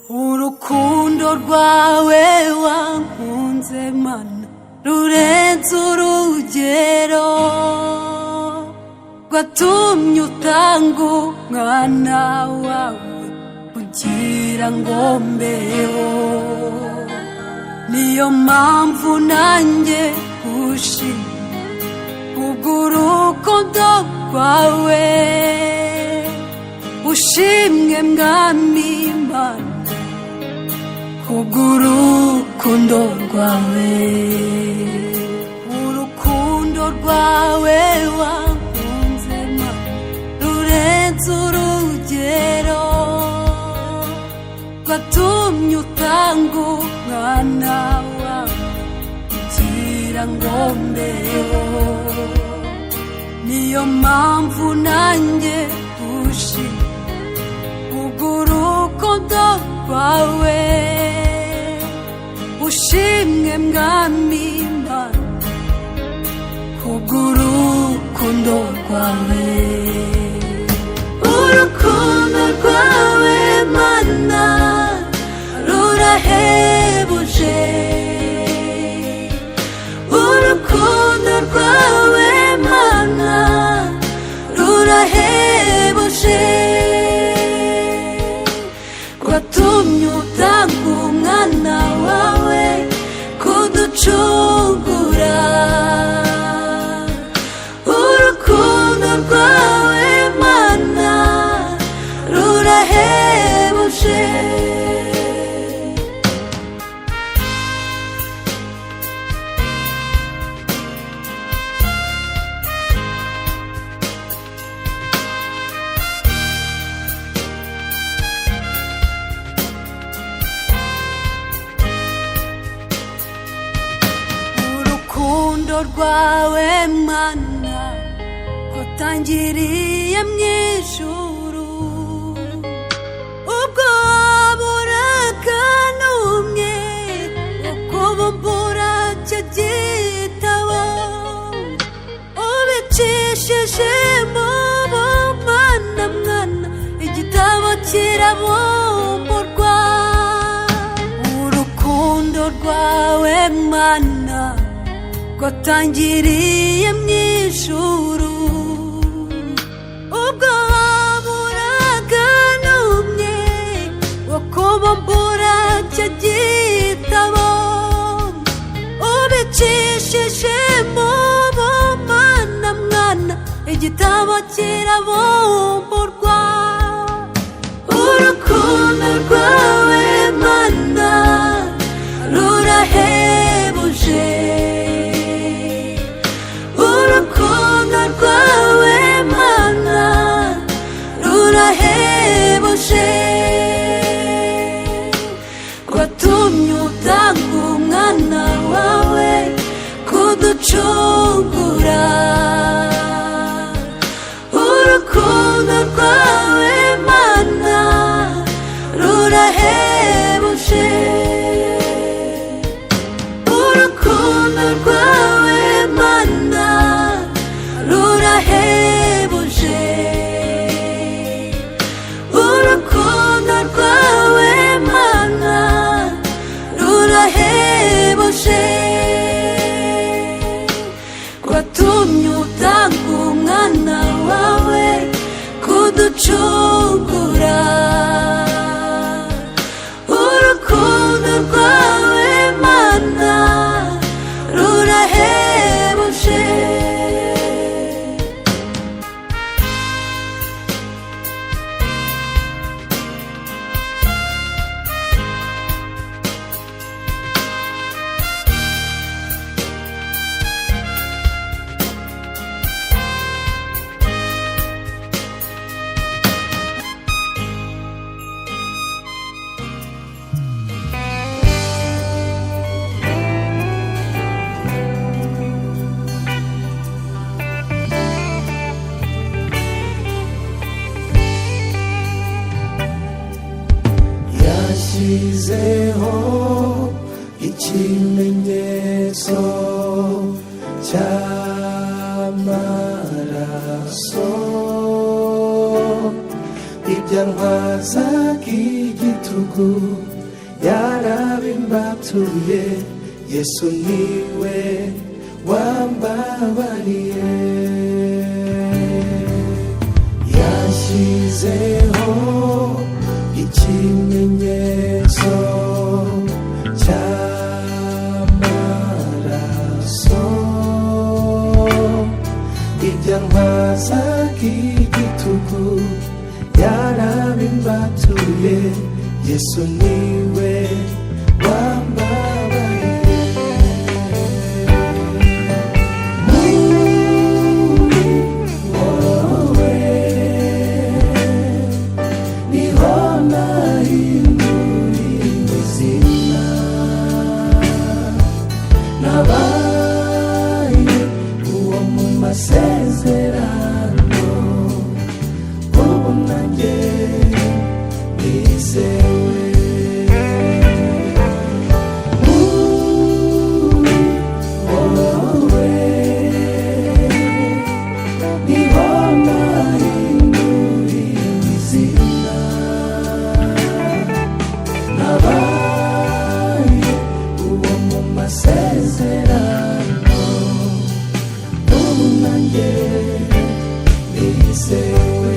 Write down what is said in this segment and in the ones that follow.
urukundo rwawe wankunze mana rurenze urugero rwatumye utanga umwana wawe kugira ngo mbeho niyo mpamvu nanjye gushima kubw'urukundo rwawe ushimwe mwami Imana kubw'urukundo rwawe urukundo rwawe wankunze Mana rurenze urugero rwatumye utanga umwana wawe kugira ngo mbeho niyo mpamvu nanjye gushima kubw'urukundo rwawe ushimwe mwami Imana kubw'urukundo rwawe urukundo rwawe Mana rurahebuje urukundo rwawe Mana rurahebuje rwatumye utanga umwana wawe kuducungura urukundo rwawe Mana rurahebuje urukundo rwawe Mana rutangiriye mu ijuru ubwo waburaga n'umwe wo kubumbura icyo gitabo ubicishije mu bumana mwana igitabo kirabumburwa urukundo rwawe Mana rwatangiriye mu ijuru ubwo waburaga n'umwe wo kubumbura icyo gitabo ubicishije mu bumana mwana igitabo kirabumburwa urukundo rwawe Mana rurahebuje urukundo rwawe Mana rurahebuje rwatumye utanga umwana wawe kuducungura urukundo rwawe Mana rurahebuje urukundo rwawe Mana rurahebuje urukundo rwawe Mana rurahebuje rwatumye utanga umwana wawe kuducungura urukundo rwawe Mana rurahebuje yashyizeho ikimenyetso cy'amaraso ijyanwaza k'igitugu yarabimbatuye Yesu niwe wambabariye yashyizeho ikimenyetso cy'amaraso ijyanwaza k'igitugu yarabimbatuye Yesu niwe wambabariye wowe niho nahinduriye izina nabaye uwo mu masezerano ubu nanjye nizewe wowe niho nahinduriye izina nabaye uwo mu masezerano ubu nanjye nizewe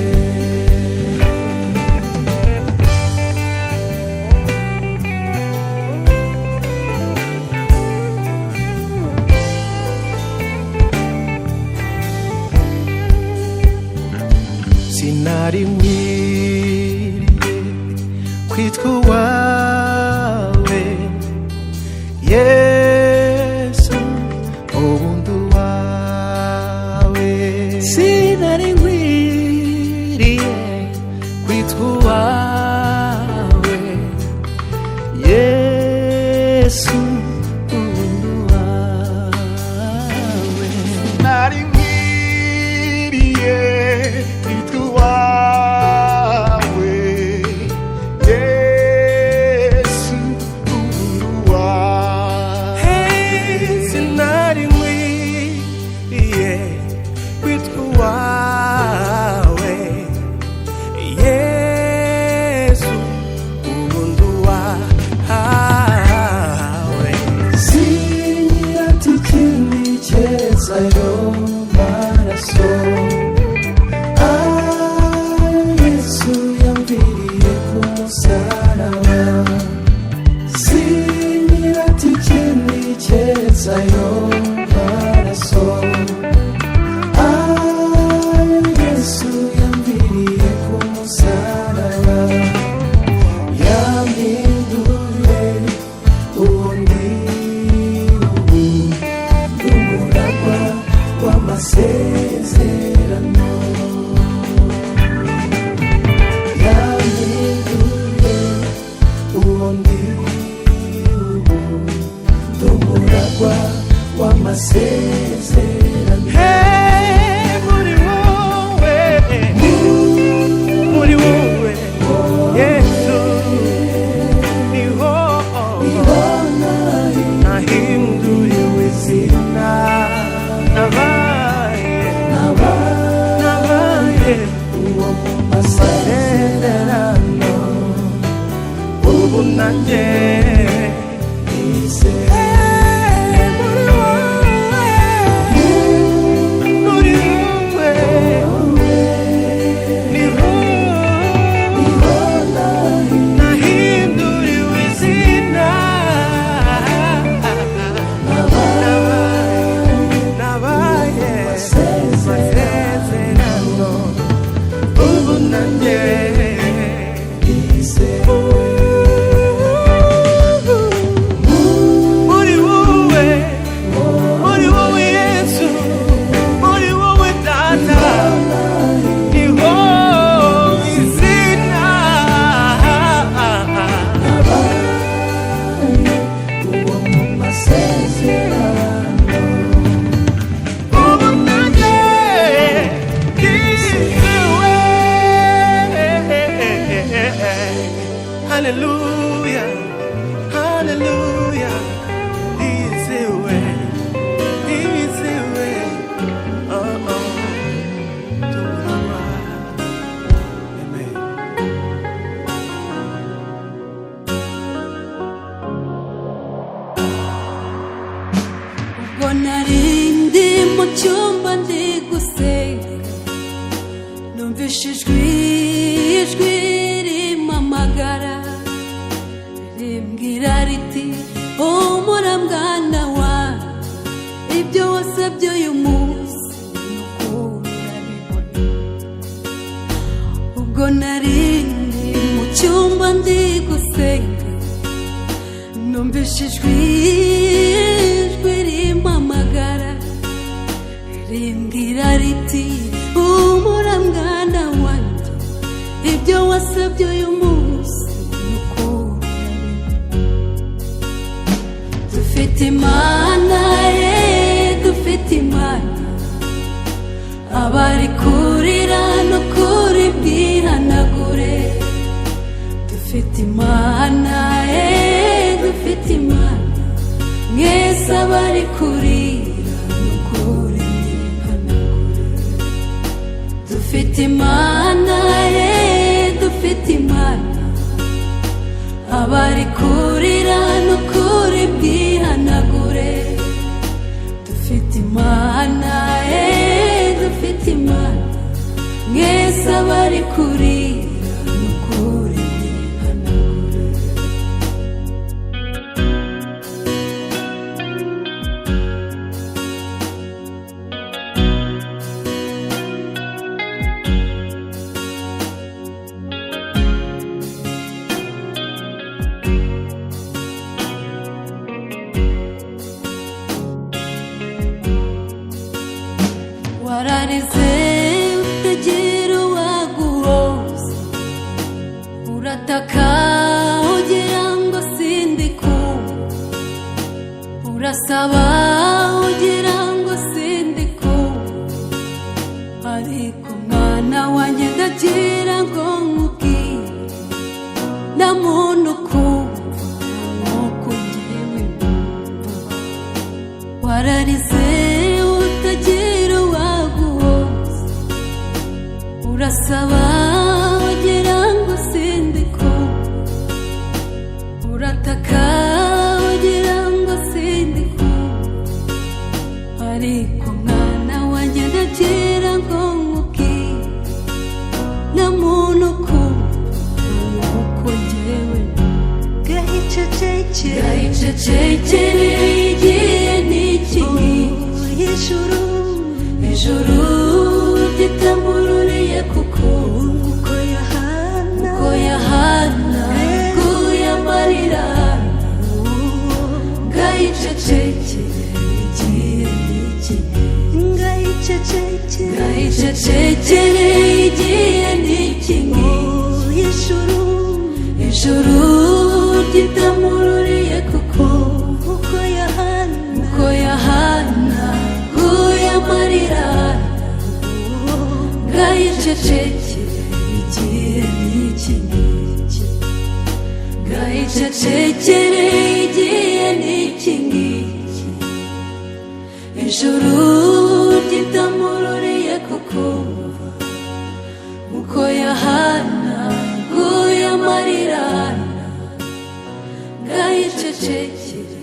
sinari nkwiriye kwitwa uwawe Yesu ubundi uwawe sinari nkwiriye kwitwa uwawe Yesu ubundi uwawe sinari nkwiriye kwitwa uwawe Yesu ubundi uwawe sinari nkwiriye kwitwa uwawe Yesu ubundi uwawe sinati ikindi cyezayo maraso Yesu yambiriye ku musaraba sinirata ikindi cyezayo maraso Yesu yambiriye ku musaraba yampinduye uwo ndi ubu umuragwa w'amasezerano yampinduye uwo ndi ubu umuragwa w'amasezerano muri wowe Yesu niho nahinduriwe izina nabaye uwo mu masezerano ubu nanjye nizewe Hallelujah, hallelujah, He's the way, He's the way, to the right. Amen. ijwi rimpamagara rimbwira riti humura mwana wanjye ibyo wasabye uyu munsi n'ukuri urabibona. Ubwo nari ndi mu cyumba ndi gusenga numvise ijwi rimpamagara rimbwira riti humura mwana wanjye ibyo wasabye uyu munsi n'ukuri dufite Imana dufite Imana abari kurira n'ukuri bwihanagure. Dufite Imana dufite Imana mwese abari kurira n'ukuri bwihanagure. Dufite Imana dufite Imana abari kurira n'ukuri bwihanagure. Dufite Imana dufite Imana mwese abari kurira n'ukuri bwihanagure. Wararize utagira uwaguhoza urataka ugira ngo sindikumva urasaba ugira ngo sindikumva ariko mwana wanjye ndagira ngo nkubwire nta muntu ukumva nk'uko njyewe numva. Wararize utagira uwaguhoza urasaba ugira ngo sindikumva urataka ugira ngo sindikumva ariko mwana wanjye ndagira ngo nkubwire nta muntu ukumva nk'uko njyewe gahicecekere igihe n'iki ijuru ritamururiye kuko Yohana guye amarira gahicecekere igihe n'iki gahicecekere igihe n'iki ijuru ritamururiye kuko Yohana guye amarira gahicecekere igihe n'iki gahicecekere igihe n'iki ijuru ritamururiye kuko Yohana guye amarira gahicecekere